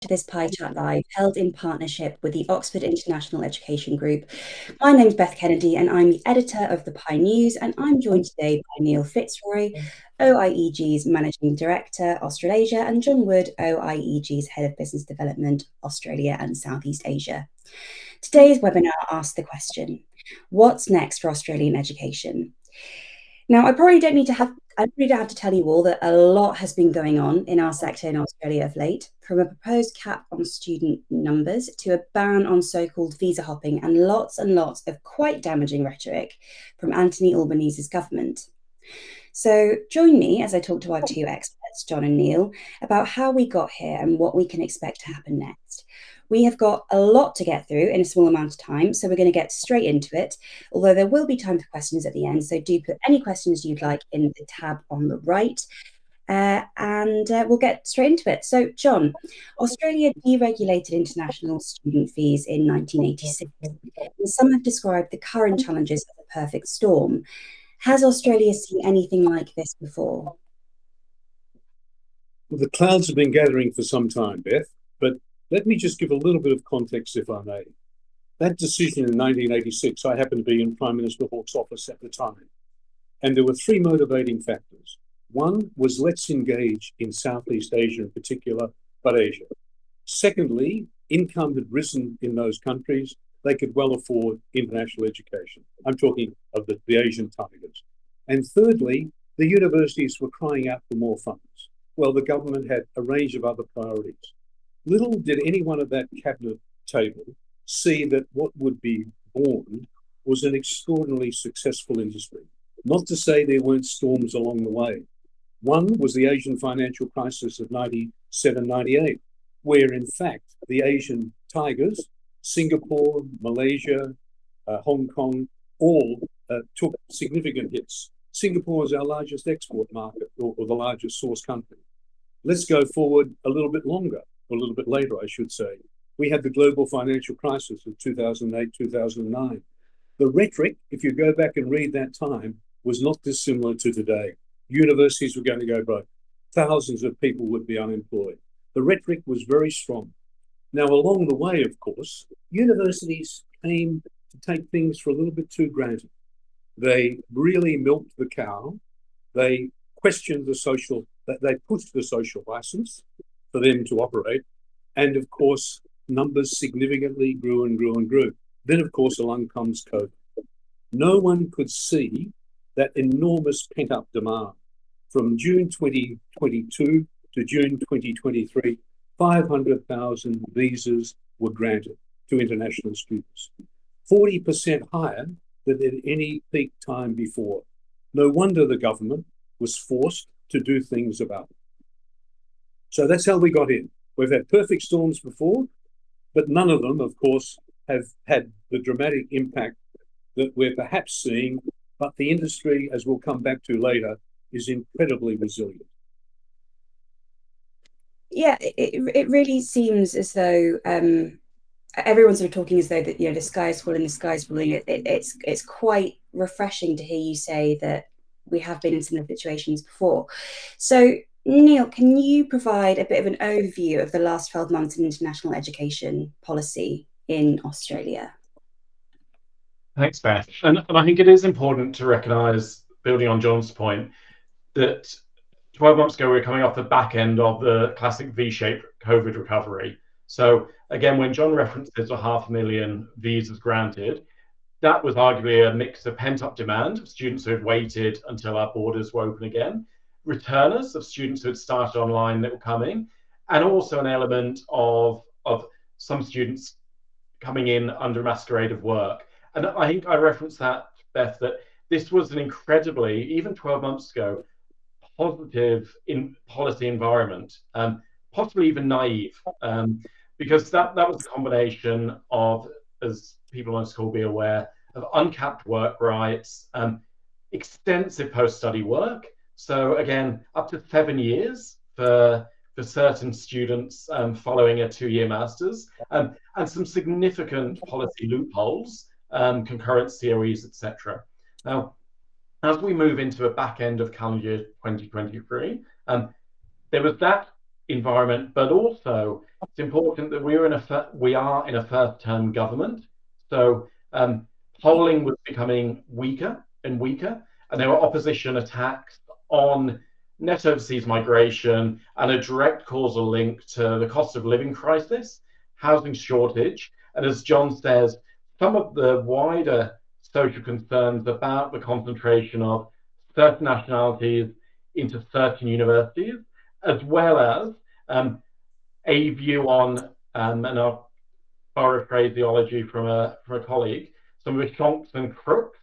to this Pie Chat Live, held in partnership with the Oxford International Education Group. My name's Beth Kennedy, and I'm the editor of the Pie News, and I'm joined today by Neil Fitzroy, OIEG's Managing Director, Australasia, and John Wood, OIEG's Head of Business Development, Australia and Southeast Asia. Today's webinar asks the question, what's next for Australian education? Now, I don't have to tell you all that a lot has been going on in our sector in Australia of late, from a proposed cap on student numbers to a ban on so-called visa hopping and lots of quite damaging rhetoric from Anthony Albanese's government. So join me as I talk to our two experts, John and Neil, about how we got here and what we can expect to happen next. We have got a lot to get through in a small amount of time, so we're going to get straight into it, although there will be time for questions at the end, so do put any questions you'd like in the tab on the right, and we'll get straight into it. So, John, Australia deregulated international student fees in 1986, and some have described the current challenges as a perfect storm. Has Australia seen anything like this before? Well, the clouds have been gathering for some time, Beth, but let me just give a little bit of context, if I may. That decision in 1986, I happened to be in Prime Minister Hawke's office at the time, and there were three motivating factors. One was let's engage in Southeast Asia in particular, but Asia. Secondly, income had risen in those countries. They could well afford international education. I'm talking of the Asian tigers. And thirdly, the universities were crying out for more funds. Well, the government had a range of other priorities. Little did anyone at that cabinet table see that what would be born was an extraordinarily successful industry. Not to say there weren't storms along the way. One was the Asian financial crisis of 97, 98, where in fact the Asian tigers, Singapore, Malaysia, Hong Kong, all took significant hits. Singapore is our largest export market, or the largest source country. Let's go forward a little bit longer, or a little bit later, I should say. We had the global financial crisis of 2008, 2009. The rhetoric, if you go back and read that time, was not dissimilar to today. Universities were going to go broke. Thousands of people would be unemployed. The rhetoric was very strong. Now, along the way, of course, universities came to take things for a little bit too granted. They really milked the cow. They questioned they pushed the social license for them to operate. And of course, numbers significantly grew and grew and grew. Then, of course, along comes COVID. No one could see that enormous pent-up demand. From June 2022 to June 2023, 500,000 visas were granted to international students, 40% higher than at any peak time before. No wonder the government was forced to do things about it. So that's how we got in. We've had perfect storms before, but none of them, of course, have had the dramatic impact that we're perhaps seeing, but the industry, as we'll come back to later, is incredibly resilient. Yeah, it really seems as though everyone's sort of talking as though that the sky is falling, the sky is falling. It's quite refreshing to hear you say that we have been in similar situations before. So, Neil, can you provide a bit of an overview of the last 12 months in international education policy in Australia? Thanks, Beth. And I think it is important to recognise, building on John's point, that 12 months ago, we were coming off the back end of the classic V-shaped COVID recovery. So again, when John references 500,000 visas granted, that was arguably a mix of pent-up demand of students who had waited until our borders were open again, returners of students who had started online that were coming, and also an element of some students coming in under masquerade of work. And I think I referenced that, Beth, that this was an incredibly, even 12 months ago, positive in policy environment, possibly even naive, because that was a combination of, as people on this call be aware, of uncapped work rights, extensive post-study work. So again, up to 7 years for certain students following a 2-year master's, and some significant policy loopholes, concurrent COEs, etc. Now, as we move into the back end of calendar year 2023, there was that environment, but also it's important that we are in a first-term government. So polling was becoming weaker and weaker, and there were opposition attacks on net overseas migration and a direct causal link to the cost of living crisis, housing shortage, and as John says, some of the wider social concerns about the concentration of certain nationalities into certain universities, as well as a view on, and I'll borrow phraseology from a colleague, some of the shonks and crooks,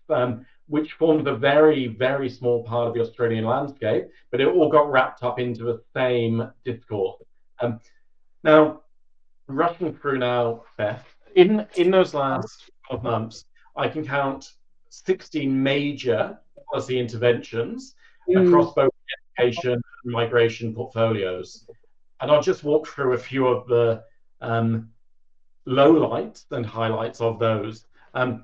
which formed a very, very small part of the Australian landscape, but it all got wrapped up into the same discourse. Now, rushing through now, Beth, in those last 12 months, I can count 16 major policy interventions across both education and migration portfolios. And I'll just walk through a few of the lowlights and highlights of those. I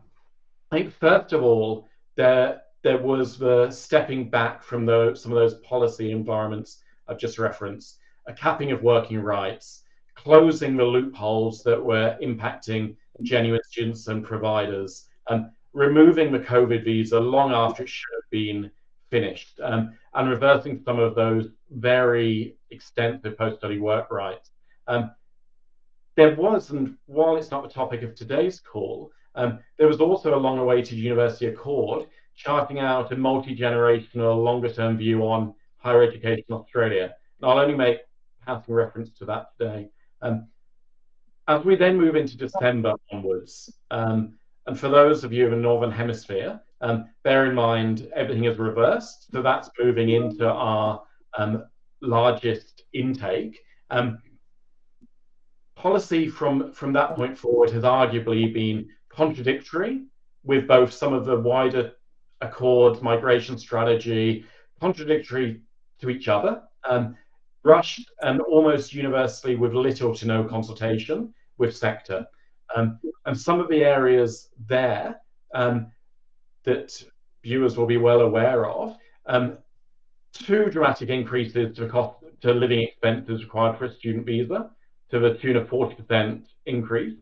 think first of all, there was the stepping back from some of those policy environments I've just referenced, a capping of working rights, closing the loopholes that were impacting genuine students and providers, removing the COVID visa long after it should have been finished, and reversing some of those very extensive post-study work rights. There was, and while it's not the topic of today's call, there was also a long-awaited university accord charting out a multi-generational, longer-term view on higher education in Australia. And I'll only make passing reference to that today. As we then move into December onwards, and for those of you in the Northern Hemisphere, bear in mind everything is reversed, so that's moving into our largest intake. Policy from that point forward has arguably been contradictory with both some of the wider Accord migration strategy, contradictory to each other, rushed and almost universally with little to no consultation with sector. And some of the areas there that viewers will be well aware of, two dramatic increases to cost to living expenses required for a student visa, to the tune of 40% increase.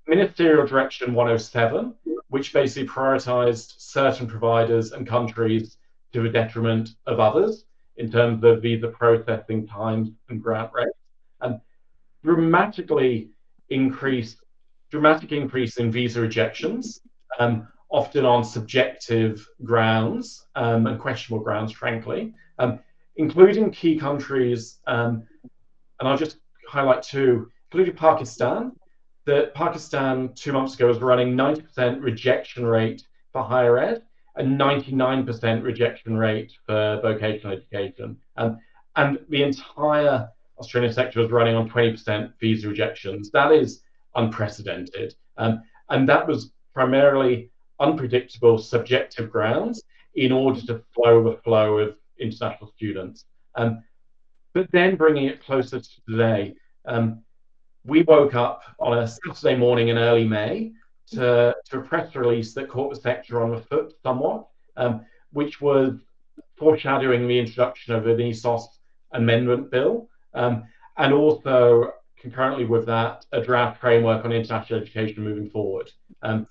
Ministerial Direction 107, which basically prioritized certain providers and countries to the detriment of others in terms of visa processing times and grant rates. And dramatic increase in visa rejections, often on subjective grounds and questionable grounds, frankly, including key countries, and I'll just highlight two, including Pakistan. Pakistan 2 months ago was running 90% rejection rate for higher ed and 99% rejection rate for vocational education. And the entire Australian sector was running on 20% visa rejections. That is unprecedented. And that was primarily unpredictable subjective grounds in order to flow the flow of international students. But then bringing it closer to today, we woke up on a Saturday morning in early May to a press release that caught the sector on the foot somewhat, which was foreshadowing the introduction of an ESOS amendment bill, and also concurrently with that, a draft framework on international education moving forward. And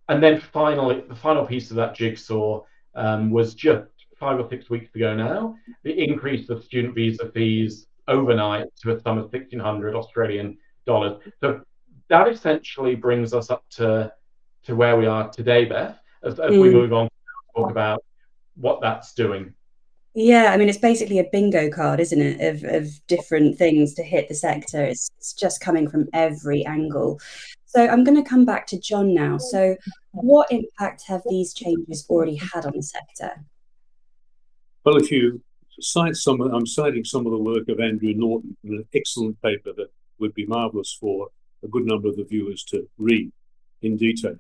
then finally, the final piece of that jigsaw was just 5 or 6 weeks ago now, the increase of student visa fees overnight to a sum of 1,600 Australian dollars. So that essentially brings us up to where we are today, Beth, as we move on to talk about what that's doing. Yeah, I mean, it's basically a bingo card, isn't it, of different things to hit the sector. It's just coming from every angle. So I'm going to come back to John now. So what impact have these changes already had on the sector? Well, if you cite I'm citing some of the work of Andrew Norton, an excellent paper that would be marvellous for a good number of the viewers to read in detail.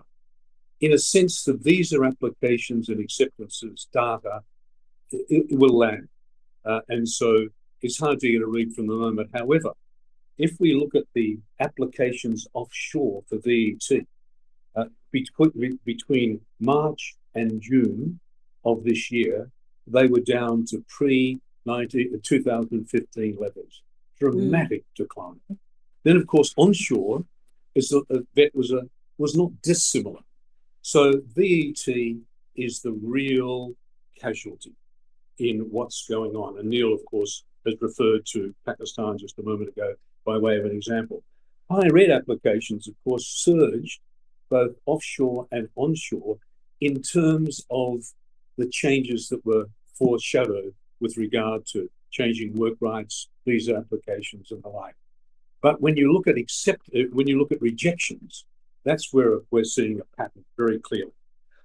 In a sense, the visa applications and acceptances data, it will lag. And so it's hard to get a read from the moment. However, if we look at the applications offshore for VET, between March and June of this year, they were down to 2015 levels. Dramatic decline. Then, of course, onshore was not dissimilar. So VET is the real casualty in what's going on. And Neil, of course, has referred to Pakistan just a moment ago by way of an example. Higher ed applications, of course, surged both offshore and onshore in terms of the changes that were foreshadowed with regard to changing work rights, visa applications, and the like. But when you look at rejections, that's where we're seeing a pattern very clearly.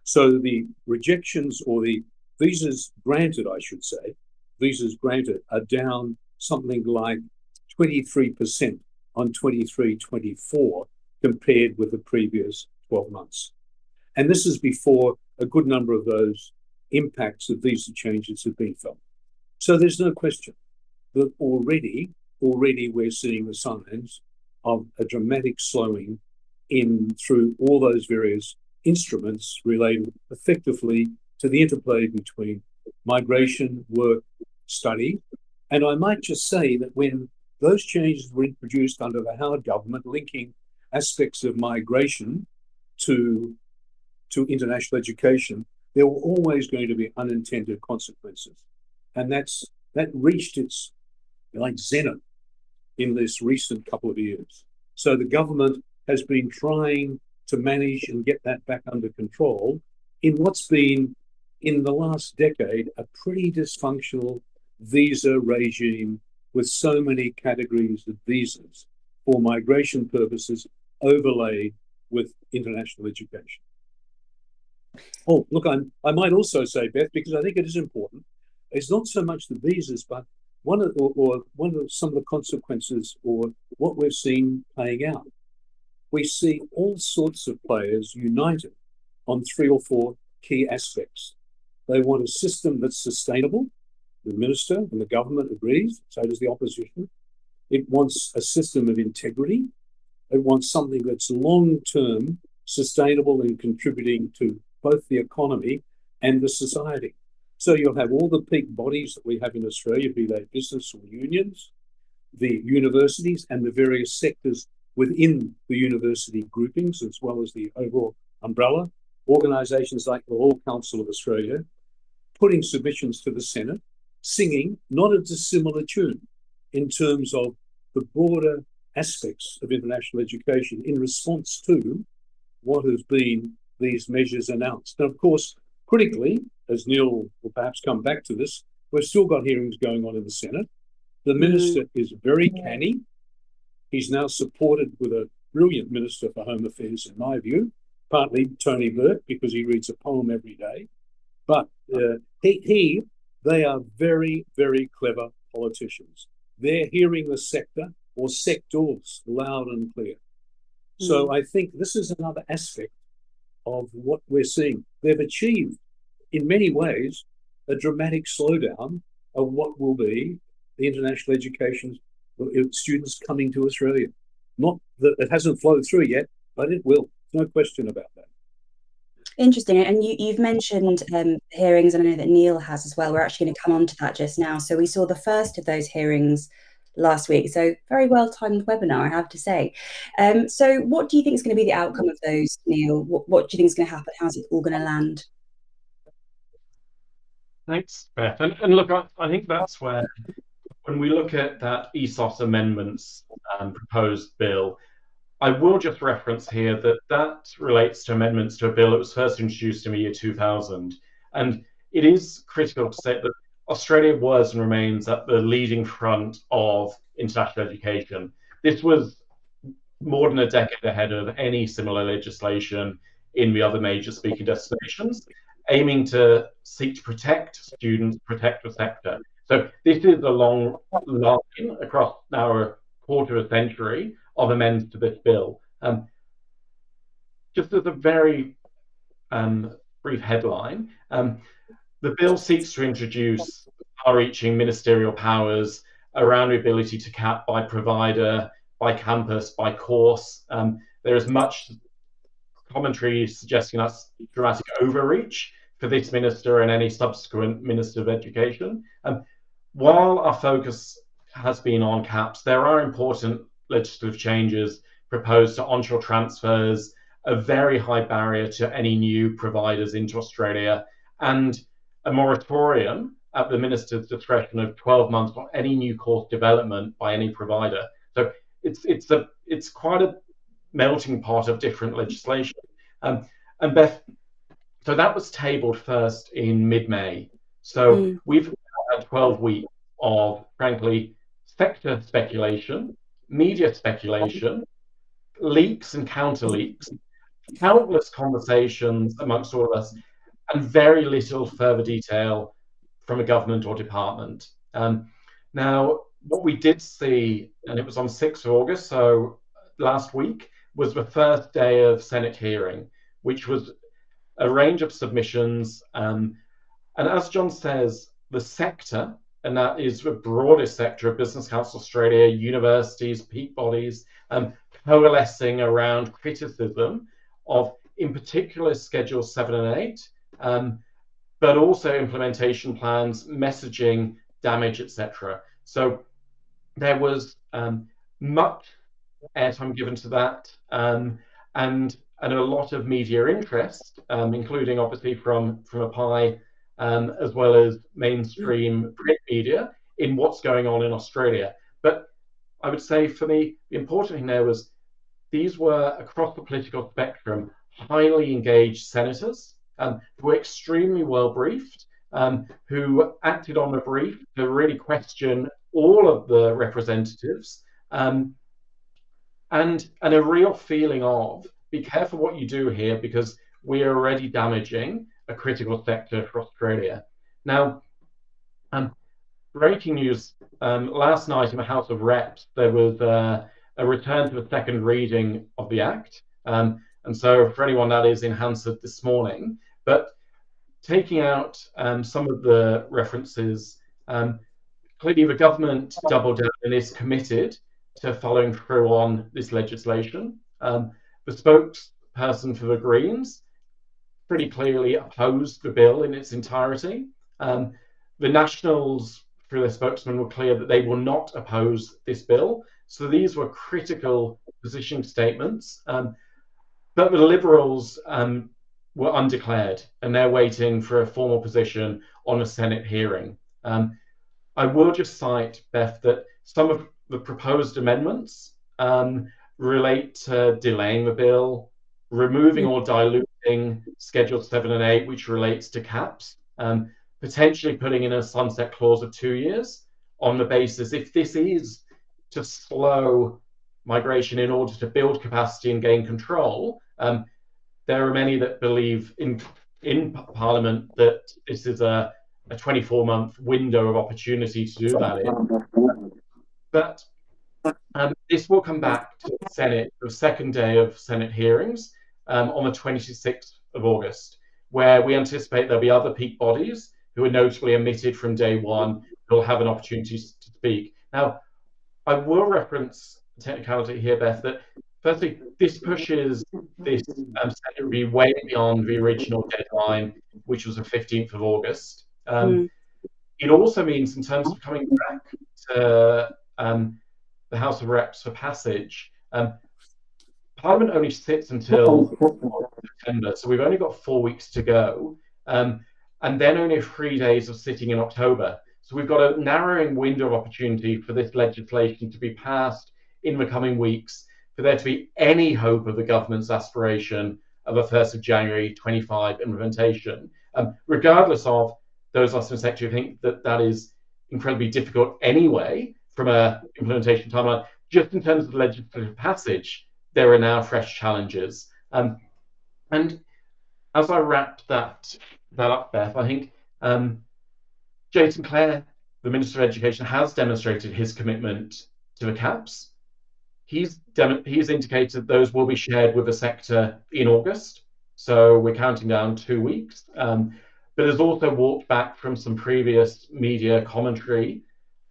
So the rejections, or the visas granted, I should say, visas granted are down something like 23% on 23-24 compared with the previous 12 months. And this is before a good number of those impacts of visa changes have been felt. So there's no question that already we're seeing the signs of a dramatic slowing in through all those various instruments related effectively to the interplay between migration, work, study. And I might just say that when those changes were introduced under the Howard government, linking aspects of migration to international education, there were always going to be unintended consequences. And that reached its zenith in this recent couple of years. So the government has been trying to manage and get that back under control in what's been, in the last decade, a pretty dysfunctional visa regime with so many categories of visas for migration purposes overlaid with international education. Oh, look, I might also say, Beth, because I think it is important, it's not so much the visas, but one of some of the consequences, or what we've seen playing out. We see all sorts of players united on 3 or 4 key aspects. They want a system that's sustainable. The minister and the government agrees, so does the opposition. It wants a system of integrity. It wants something that's long-term, sustainable, and contributing to both the economy and the society. So you'll have all the peak bodies that we have in Australia, be they business or unions, the universities, and the various sectors within the university groupings, as well as the overall umbrella, organisations like the Law Council of Australia, putting submissions to the Senate, singing not a dissimilar tune in terms of the broader aspects of international education in response to what has been these measures announced. And of course, critically, as Neil will perhaps come back to this, we've still got hearings going on in the Senate. The minister is very canny. He's now supported with a brilliant Minister for Home Affairs, in my view, partly Tony Burke, because he reads a poem every day. But they are very, very clever politicians. They're hearing the sector or sectors loud and clear. So I think this is another aspect of what we're seeing. They've achieved, in many ways, a dramatic slowdown of what will be the international education students coming to Australia. Not that it hasn't flowed through yet, but it will. No question about that. Interesting. And you've mentioned hearings, and I know that Neil has as well. We're actually going to come on to that just now. So we saw the first of those hearings last week. So very well-timed webinar, I have to say. So what do you think is going to be the outcome of those, Neil? What do you think is going to happen? How's it all going to land? Thanks, Beth. And look, I think that's where, when we look at that ESOS amendments proposed bill, I will just reference here that relates to amendments to a bill that was first introduced in the year 2000. And it is critical to say that Australia was and remains at the leading front of international education. This was more than a decade ahead of any similar legislation in the other major speaking destinations, aiming to seek to protect students, protect the sector. So this is a long line across now a quarter of a century of amendments to this bill. Just as a very brief headline, the bill seeks to introduce far-reaching ministerial powers around the ability to cap by provider, by campus, by course. There is much commentary suggesting that's dramatic overreach for this minister and any subsequent Minister of Education. while our focus has been on caps, there are important legislative changes proposed to onshore transfers, a very high barrier to any new providers into Australia, and a moratorium at the minister's discretion of 12 months on any new course development by any provider. So it's quite a melting pot of different legislation. And Beth, so that was tabled first in mid-May. So we've had 12 weeks of, frankly, sector speculation, media speculation, leaks and counter leaks, countless conversations amongst all of us, and very little further detail from a government or department. Now, what we did see, and it was on 6th of August, so last week, was the first day of Senate hearing, which was a range of submissions. And as John says, the sector, and that is the broadest sector of Business Council Australia, universities, peak bodies, coalescing around criticism of, in particular, Schedule 7 and 8, but also implementation plans, messaging, damage, etc. So there was much airtime given to that, and a lot of media interest, including obviously from a pie, as well as mainstream print media in what's going on in Australia. But I would say for me, the important thing there was these were across the political spectrum, highly engaged senators who were extremely well briefed, who acted on the brief to really question all of the representatives, and a real feeling of be careful what you do here because we are already damaging a critical sector for Australia. Now, breaking news, last night in the House of Reps, there was a return to the second reading of the Act. And so for anyone that is in Hansard this morning, but taking out some of the references, clearly the government doubled down and is committed to following through on this legislation. The spokesperson for the Greens pretty clearly opposed the bill in its entirety. The Nationals, through their spokesman, were clear that they will not oppose this bill. So these were critical position statements. But the Liberals were undeclared, and they're waiting for a formal position on a Senate hearing. I will just cite, Beth, that some of the proposed amendments relate to delaying the bill, removing or diluting Schedule 7 and 8, which relates to caps, potentially putting in a sunset clause of 2 years on the basis if this is to slow migration in order to build capacity and gain control. There are many that believe in Parliament that this is a 24-month window of opportunity to do that in. But this will come back to the Senate, the second day of Senate hearings on the 26th of August, where we anticipate there'll be other peak bodies who are notably omitted from day one who will have an opportunity to speak. Now, I will reference technicality here, Beth, that firstly, this pushes this Senate review way beyond the original deadline, which was the 15th of August. It also means, in terms of coming back to the House of Reps for passage, Parliament only sits until September, so we've only got 4 weeks to go, and then only 3 days of sitting in October. So we've got a narrowing window of opportunity for this legislation to be passed in the coming weeks, for there to be any hope of the government's aspiration of a 1st of January 25 implementation, regardless of those of us in the sector who think that that is incredibly difficult anyway from a implementation timeline. Just in terms of legislative passage, there are now fresh challenges. And as I wrap that up, Beth, I think Jason Clare, the Minister of Education, has demonstrated his commitment to the caps. He's indicated those will be shared with the sector in August, so we're counting down 2 weeks. But has also walked back from some previous media commentary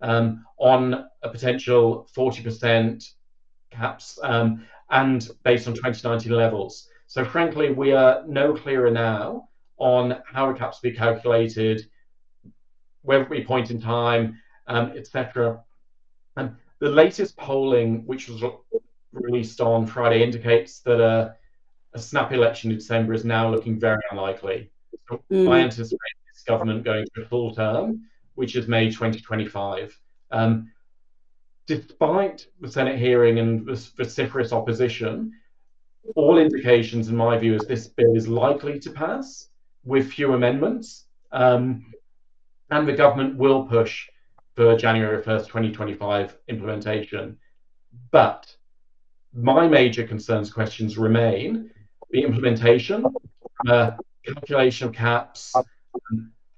on a potential 40% caps and based on 2019 levels. So frankly, we are no clearer now on how the caps be calculated, whether it be point in time, etc. And the latest polling, which was released on Friday, indicates that a snap election in December is now looking very unlikely. So I anticipate this government going to a full term, which is May 2025. Despite the Senate hearing and the vociferous opposition, all indications, in my view, is this bill is likely to pass with few amendments, and the government will push for January 1st, 2025 implementation. But my major questions remain the implementation, calculation of caps,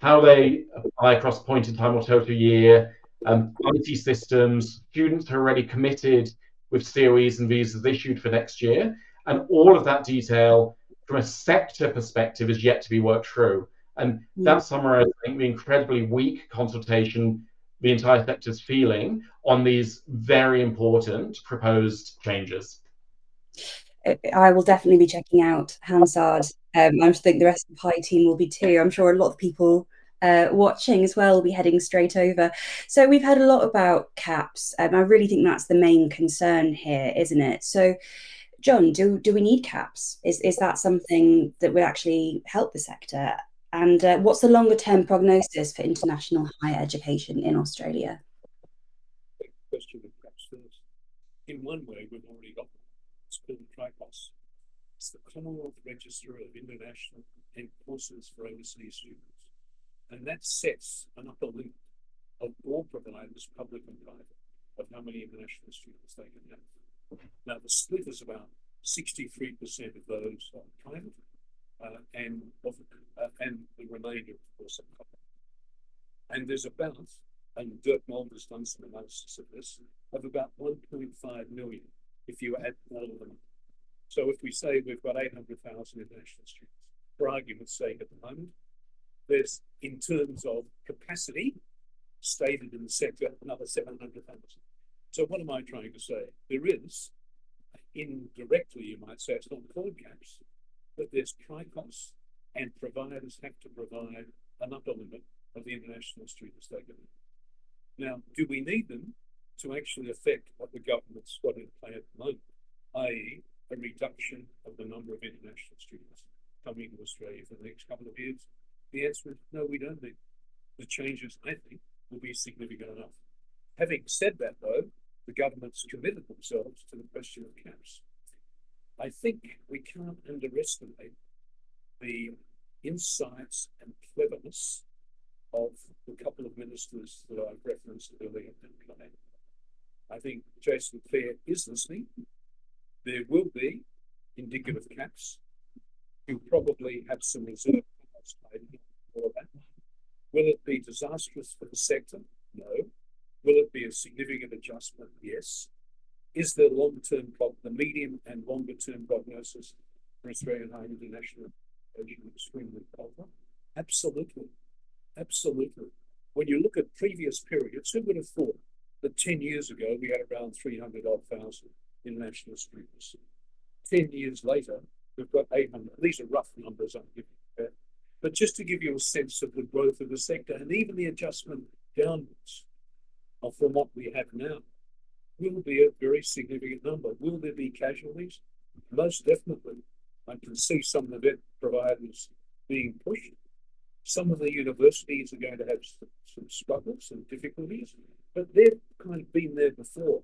how they apply across point in time or total year, IT systems, students who are already committed with COEs and visas issued for next year. And all of that detail from a sector perspective is yet to be worked through. And that summarizes, I think, the incredibly weak consultation the entire sector is feeling on these very important proposed changes. I will definitely be checking out Hansard. I think the rest of the Pi team will be too. I'm sure a lot of people watching as well will be heading straight over. So we've heard a lot about caps. I really think that's the main concern here, isn't it? So, John, do we need caps? Is that something that would actually help the sector? And what's the longer term prognosis for international higher education in Australia? Question of caps first. In one way, we've already got them. It's called TRICOS. It's the Commonwealth Register of International and Courses for Overseas Students. And that sets an upper limit of all providers, public and private, of how many international students they can have. Now, the split is about 63% of those are private, and the remainder, of course, are public. And there's about, and Dirk Mulder has done some analysis of this, of about 1.5 million if you add all of them. So if we say we've got 800,000 international students, for argument's sake at the moment, there's, in terms of capacity, stated in the sector, another 700,000. So what am I trying to say? There is, indirectly you might say, it's not called caps, but there's TRICOS, and providers have to provide an upper limit of the international students they get. Now, do we need them to actually affect what the government's got in play at the moment, i.e. a reduction of the number of international students coming to Australia for the next couple of years? The answer is no, we don't need them. The changes, I think, will be significant enough. Having said that, though, the government's committed themselves to the question of caps. I think we can't underestimate the insights and cleverness of the couple of ministers that I've referenced earlier in play. I think Jason Clare is listening. There will be indicative caps. He'll probably have some reserve for that. Will it be disastrous for the sector? No. Will it be a significant adjustment? Yes. Is there long-term, the medium and longer-term prognosis for Australian higher international education extremely poor? Absolutely. Absolutely. When you look at previous periods, who would have thought that 10 years ago we had around 300,000 international students? 10 years later, we've got 800. These are rough numbers I'm giving you. But just to give you a sense of the growth of the sector and even the adjustment downwards from what we have now, will be a very significant number. Will there be casualties? Most definitely. I can see some of the vet providers being pushed. Some of the universities are going to have some struggles and difficulties, but they've kind of been there before.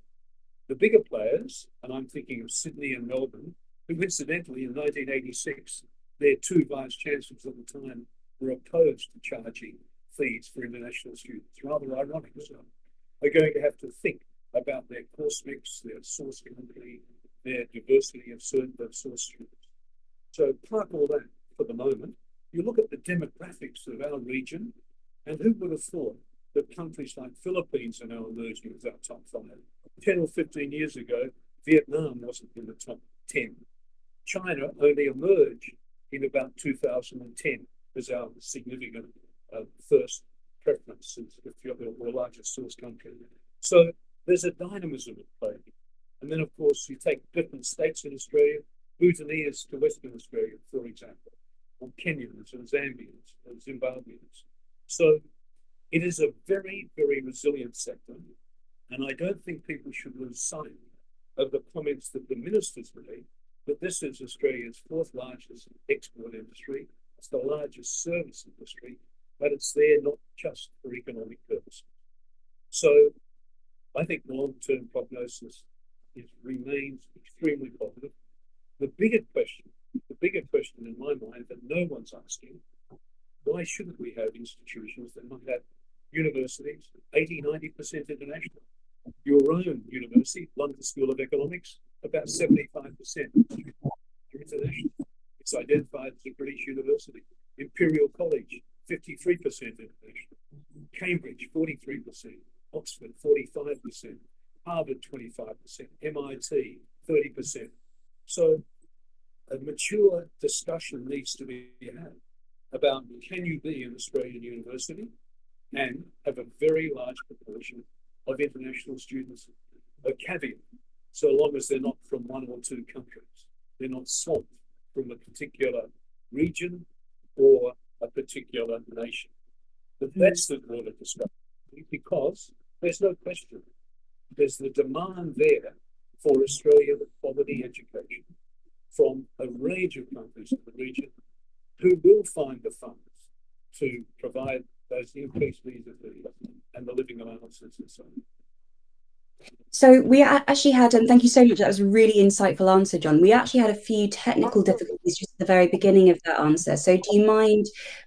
The bigger players, and I'm thinking of Sydney and Melbourne, who incidentally in 1986, their two vice chancellors at the time were opposed to charging fees for international students. Rather ironic, so they're going to have to think about their course mix, their source country, their diversity of certain source students. So park all that for the moment. You look at the demographics of our region, and who would have thought that countries like Philippines are now emerging as our top 5? 10 or 15 years ago, Vietnam wasn't in the top 10. China only emerged in about 2010 as our significant first preference, if you're the largest source country. So there's a dynamism at play. And then, of course, you take different states in Australia, Bhutanese to Western Australia, for example, or Kenyans and Zambians and Zimbabweans. So It is a very, very resilient sector, and I don't think people should lose sight of the comments that the ministers made, that this is Australia's fourth largest export industry, it's the largest service industry, but it's there not just for economic purposes. So I think the long-term prognosis remains extremely positive. The bigger question in my mind that no one's asking, why shouldn't we have institutions that might have universities 80-90% international? Your own university, London School of Economics, about 75% international. It's identified as a British university. Imperial College, 53% international. Cambridge, 43%. Oxford, 45%. Harvard, 25%. MIT, 30%. So a mature discussion needs to be had about, can you be an Australian university and have a very large proportion of international students? A caveat, so long as they're not from one or two countries. They're not swamped from a particular region or a particular nation. But that's the broader discussion, because there's no question. There's the demand there for Australia with quality education from a range of countries in the region who will find the funds to provide those increased visa fees and the living allowances and so on. So we actually had, and thank you so much, that was a really insightful answer, John. We actually had a few technical difficulties just at the very beginning of that answer. So do you mind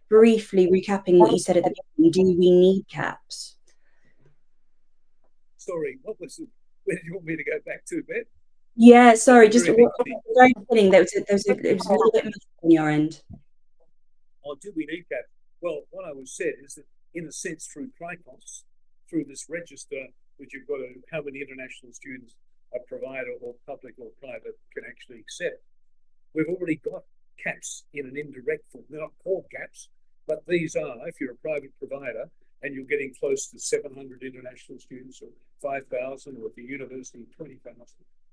briefly recapping what you said at the beginning? Do we need caps? Sorry, what was it? Where do you want me to go back to, Beth? Yeah, sorry, just at the very beginning, it was a little bit messy on your end. Oh, do we need caps? Well, what I was said is that, in a sense, through CRICOS, through this register, which you've got to, how many international students a provider or public or private can actually accept, we've already got caps in an indirect form. They're not called caps, but these are, if you're a private provider and you're getting close to 700 international students or 5,000, or at the university 20,000,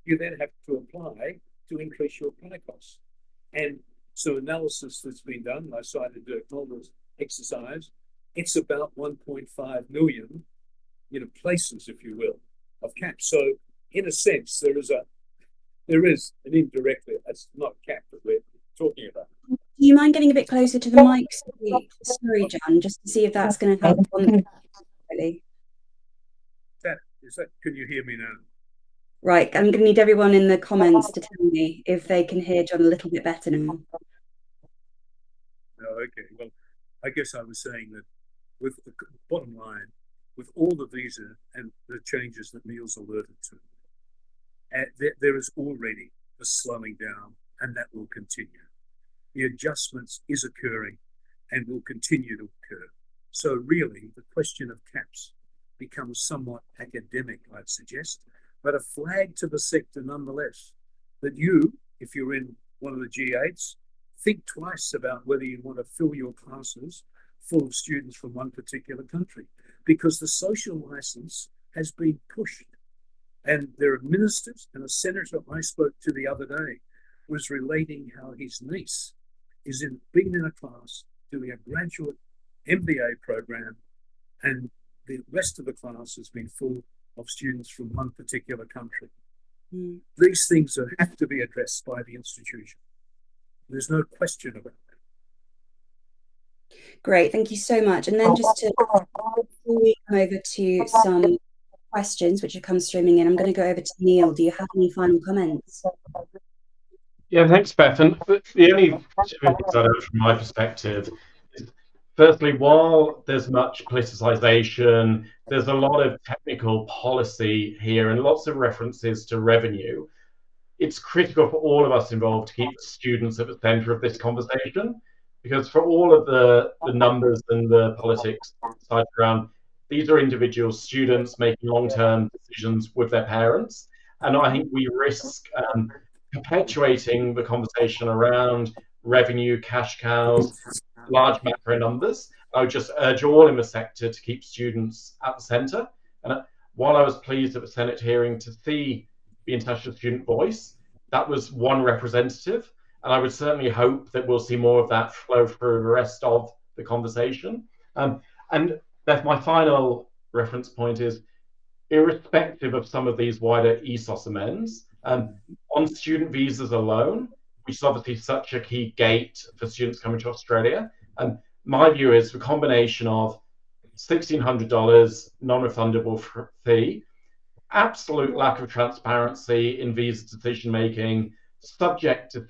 you then have to apply to increase your CRICOS. And so analysis that's been done, I cited Dirk Mulder's exercise, it's about 1.5 million places, if you will, of caps. So in a sense, there is an indirect, that's not cap that we're talking about. Do you mind getting a bit closer to the mic? Sorry, John, just to see if that's going to help on really. Can you hear me now? Right, I'm going to need everyone in the comments to tell me if they can hear John a little bit better now. Oh, okay. Well, I guess I was saying that with the bottom line, with all the visa and the changes that Neil's alerted to, there is already a slowing down, and that will continue. The adjustments is occurring and will continue to occur. So really, the question of caps becomes somewhat academic, I'd suggest, but a flag to the sector nonetheless, that you, if you're in one of the G8s, think twice about whether you want to fill your classes full of students from one particular country, because the social license has been pushed. And there are ministers, and a senator I spoke to the other day was relating how his niece is being in a class doing a graduate MBA program, and the rest of the class has been full of students from one particular country. Mm. These things have to be addressed by the institution. There's no question about that. Great, thank you so much. And then just before we come over to some questions which have come streaming in, I'm going to go over to Neil. Do you have any final comments? Yeah, thanks, Beth. And the only things I know from my perspective is, firstly, while there's much politicization, there's a lot of technical policy here and lots of references to revenue. It's critical for all of us involved to keep students at the center of this conversation, because for all of the numbers and the politics side around, these are individual students making long-term decisions with their parents. And I think we risk perpetuating the conversation around revenue, cash cows, large macro numbers. I would just urge all in the sector to keep students at the center. And while I was pleased at the Senate hearing to see the international student voice, that was one representative. And I would certainly hope that we'll see more of that flow through the rest of the conversation. And Beth, my final reference point is, irrespective of some of these wider ESOS amends, on student visas alone, which is obviously such a key gate for students coming to Australia, my view is the combination of $1,600 non-refundable fee, absolute lack of transparency in visa decision making, subjective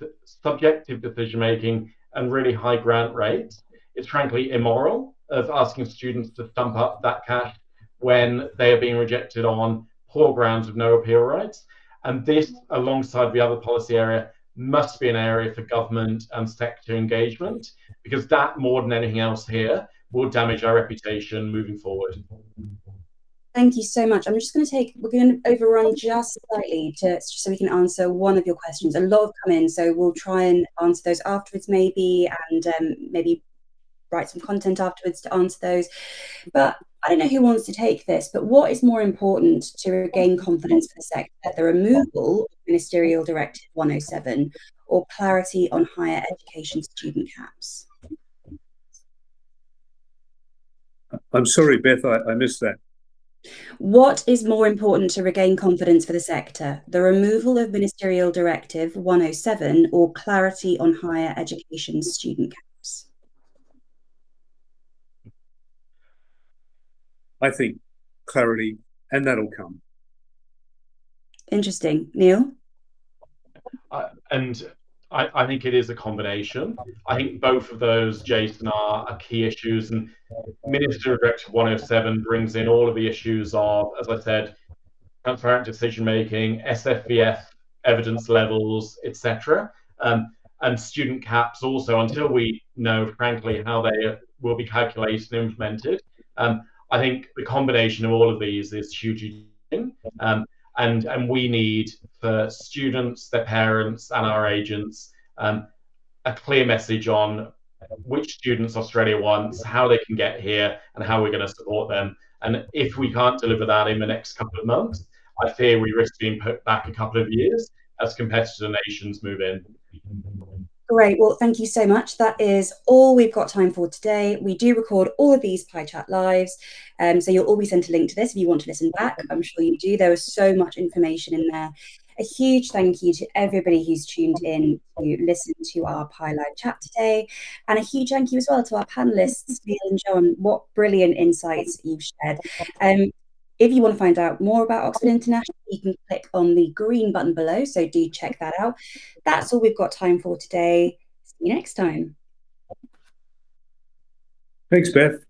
decision making, and really high grant rates. It's frankly immoral of asking students to stump up that cash when they are being rejected on poor grounds with no appeal rights. And this, alongside the other policy area, must be an area for government and sector engagement, because that, more than anything else here, will damage our reputation moving forward. Thank you so much. We're going to overrun just slightly so we can answer one of your questions. A lot have come in, so we'll try and answer those afterwards maybe, and maybe write some content afterwards to answer those. But I don't know who wants to take this, but what is more important to regain confidence for the sector, the removal of Ministerial Directive 107 or clarity on higher education student caps? I'm sorry, Beth, I missed that. What is more important to regain confidence for the sector, the removal of Ministerial Directive 107 or clarity on higher education student caps? I think clarity, and that'll come. Interesting. Neil? I think it is a combination. I think both of those, Jason, are key issues. And Ministerial Directive 107 brings in all of the issues of, as I said, transparent decision making, SFVF evidence levels, etc. And student caps also, until we know, frankly, how they will be calculated and implemented. I think the combination of all of these is hugely and we need, for students, their parents, and our agents, a clear message on which students Australia wants, how they can get here, and how we're going to support them. And if we can't deliver that in the next couple of months, I fear we risk being put back a couple of years as competitor nations move in. Great. Well, thank you so much. That is all we've got time for today. We do record all of these Pi Chat lives, so you'll all be sent a link to this if you want to listen back. I'm sure you do. There was so much information in there. A huge thank you to everybody who's tuned in to listen to our Pi Live chat today. And a huge thank you as well to our panelists, Neil and John. What brilliant insights you've shared. If you want to find out more about Oxford International, you can click on the green button below, so do check that out. That's all we've got time for today. See you next time. Thanks, Beth.